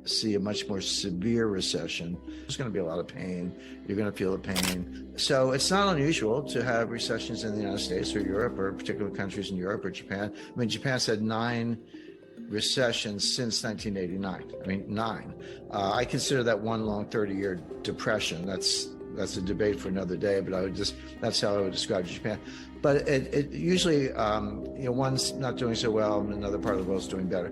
see a much more severe recession. There's going to be a lot of pain. You're going to feel the pain. So it's not unusual to have recessions in the United States or Europe or particular countries in Europe or Japan. I mean, Japan's had 9 recessions since 1989. I mean, 9. I consider that one long 30-year depression. That's a debate for another day, but that's how I would describe Japan. But it usually, one's not doing so well and another part of the world's doing better.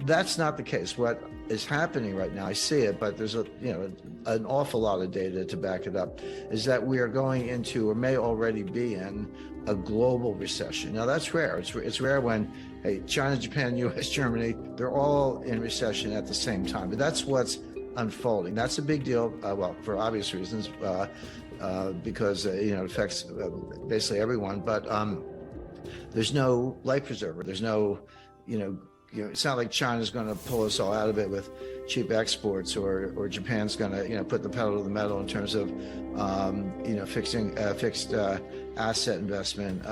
That's not the case. What is happening right now, I see it, but there's an awful lot of data to back it up, is that we are going into, or may already be in, a global recession. Now that's rare. It's rare when, hey, China, Japan, US, Germany, they're all in recession at the same time. But that's what's unfolding. That's a big deal, well, for obvious reasons, because it affects basically everyone. But there's no life preserver. There's no, it's not like China's going to pull us all out of it with cheap exports, or Japan's going to put the pedal to the metal in terms of fixed asset investment,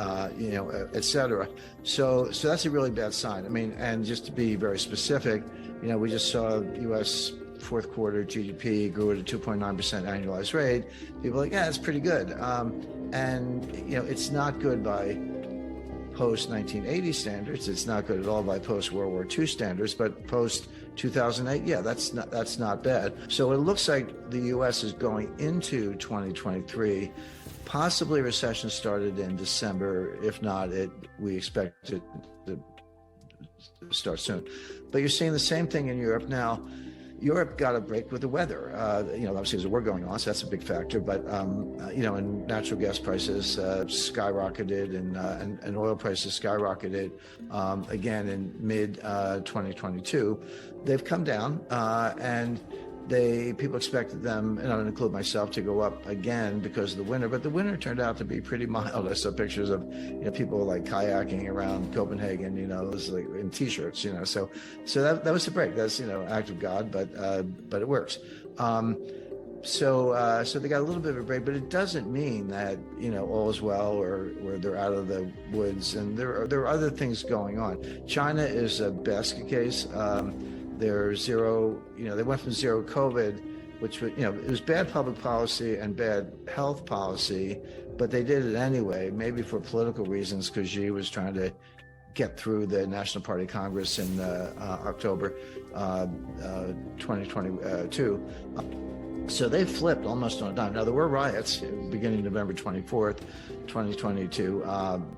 et cetera. So that's a really bad sign. I mean, and just to be very specific, we just saw U.S. fourth quarter GDP grew at a 2.9% annualized rate. People are like, yeah, that's pretty good. And it's not good by post-1980 standards. It's not good at all by post-World War II standards, but post-2008, yeah, that's not bad. So it looks like the U.S. is going into 2023. Possibly recession started in December. If not, we expect it to start soon. But you're seeing the same thing in Europe now. Europe got a break with the weather. Obviously there's a war going on, so that's a big factor. But and natural gas prices skyrocketed, and oil prices skyrocketed again in mid 2022. They've come down, and people expected them, and I don't include myself, to go up again because of the winter. But the winter turned out to be pretty mild. I saw pictures of people like kayaking around Copenhagen, it was like in t-shirts, So that was the break. That's act of God, but it works. So they got a little bit of a break, but it doesn't mean that all is well or they're out of the woods. And there are other things going on. China is a basket case. They're zero, they went from zero COVID, which was, it was bad public policy and bad health policy, but they did it anyway, maybe for political reasons, because Xi was trying to get through the National Party Congress in October 2022. So they flipped almost on a dime. Now, there were riots beginning November 24th, 2022,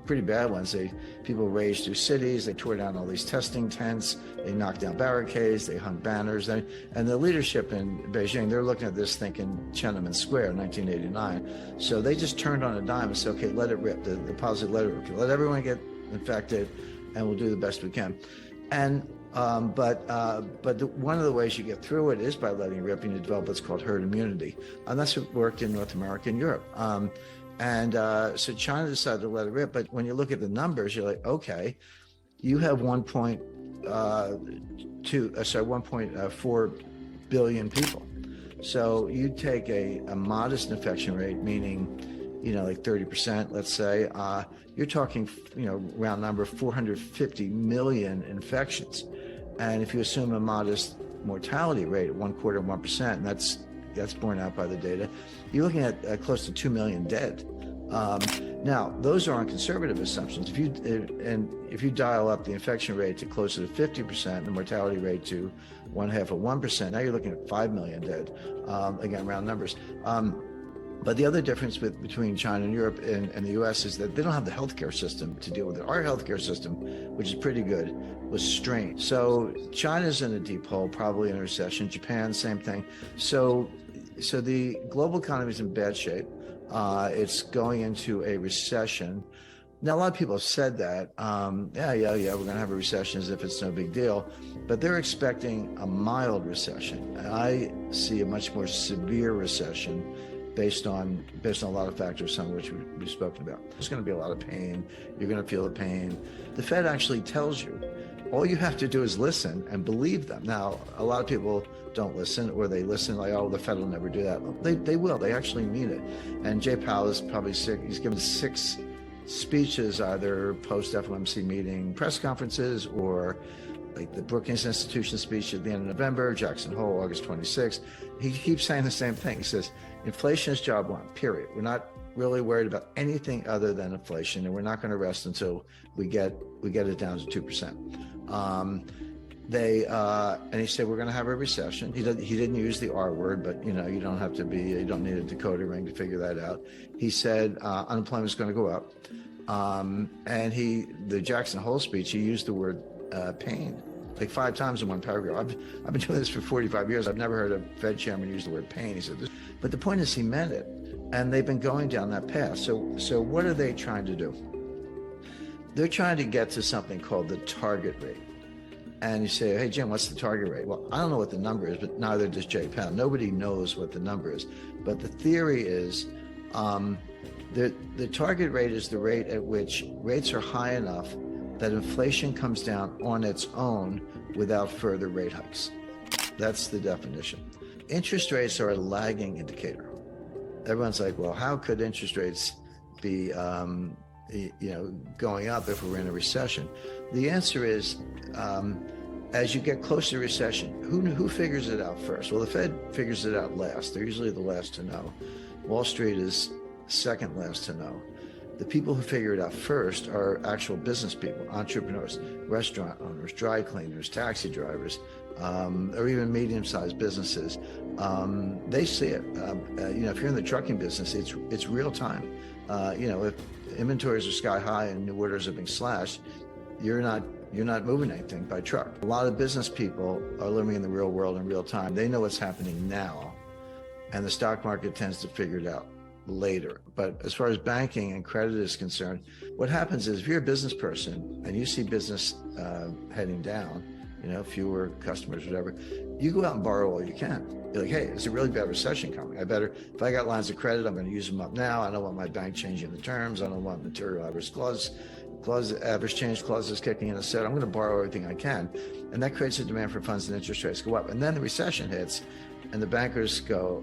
pretty bad ones. People raged through cities. They tore down all these testing tents. They knocked down barricades. They hung banners. And the leadership in Beijing, they're looking at this thinking Tiananmen Square, 1989. So they just turned on a dime and said, okay, let it rip. The policy, let it rip. Let everyone get infected, and we'll do the best we can. And but one of the ways you get through it is by letting it rip, and you develop what's called herd immunity. And that's what worked in North America and Europe. So China decided to let it rip. But when you look at the numbers, you're like, okay, you have 1.4 billion people. So you take a modest infection rate, meaning, like 30%, let's say, you're talking, round number, 450 million infections. And if you assume a modest mortality rate at 1/4 of 1%, and that's borne out by the data, you're looking at close to 2 million dead. Now, those are on conservative assumptions. If you dial up the infection rate to closer to 50%, the mortality rate to 1/2 of 1%, now you're looking at 5 million dead. Again, round numbers. But the other difference between China and Europe and the U.S. is that they don't have the healthcare system to deal with it. Our healthcare system, which is pretty good, was strained. So China's in a deep hole, probably in a recession. Japan, same thing. So the global economy is in bad shape. It's going into a recession. Now, a lot of people have said that, we're going to have a recession as if it's no big deal, but they're expecting a mild recession. And I see a much more severe recession based on a lot of factors, some of which we've spoken about. There's going to be a lot of pain. You're going to feel the pain. The Fed actually tells you. All you have to do is listen and believe them. Now, a lot of people don't listen, or they listen like, oh, the Fed will never do that. They will. They actually mean it. And Jay Powell is probably sick. He's given 6 speeches, either post-FOMC meeting press conferences or like the Brookings Institution speech at the end of November, Jackson Hole, August 26th. He keeps saying the same thing. He says, inflation is job one, period. We're not really worried about anything other than inflation, and we're not going to rest until we get it down to 2%. And he said we're going to have a recession. He didn't use the R word, but you don't need a decoder ring to figure that out. He said unemployment is going to go up, and the Jackson Hole speech, he used the word pain like 5 times in one paragraph. I've been doing this for 45 years. I've never heard a Fed chairman use the word pain. He said this, but the point is he meant it, and they've been going down that path. So what are they trying to do? They're trying to get to something called the target rate. And you say, hey, Jim, what's the target rate? Well, I don't know what the number is, but neither does Jay Powell. Nobody knows what the number is. But the theory is the target rate is the rate at which rates are high enough that inflation comes down on its own without further rate hikes. That's the definition. Interest rates are a lagging indicator. Everyone's like, well, how could interest rates be going up if we're in a recession? The answer is, as you get close to recession, who figures it out first? Well, the Fed figures it out last. They're usually the last to know. Wall Street is second last to know. The people who figure it out first are actual business people, entrepreneurs, restaurant owners, dry cleaners, taxi drivers, or even medium-sized businesses. They see it. If you're in the trucking business, it's real time. If inventories are sky high and new orders are being slashed, you're not moving anything by truck. A lot of business people are living in the real world in real time. They know what's happening now, and the stock market tends to figure it out later. But as far as banking and credit is concerned, what happens is if you're a business person and you see business heading down, fewer customers, whatever, you go out and borrow all you can. You're like, hey, it's a really bad recession coming. If I got lines of credit, I'm going to use them up now. I don't want my bank changing the terms. I don't want material adverse average change clauses kicking in. I'm going to borrow everything I can. And that creates a demand for funds and interest rates go up. And then the recession hits and the bankers go,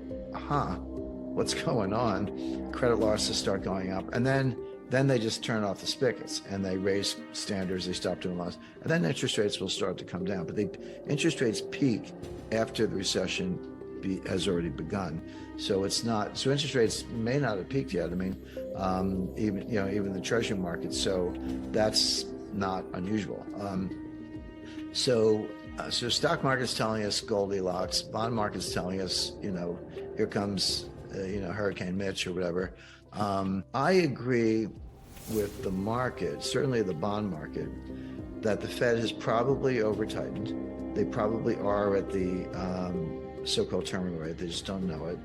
what's going on? Credit losses start going up. And then they just turn off the spigots and they raise standards. They stop doing loans. And then interest rates will start to come down. But interest rates peak after the recession has already begun. So interest rates may not have peaked yet. I mean, even the treasury market. So that's not unusual. So stock market's telling us Goldilocks, bond market's telling us, here comes, Hurricane Mitch or whatever. I agree with the market, certainly the bond market, that the Fed has probably over-tightened. They probably are at the so-called terminal rate. They just don't know it.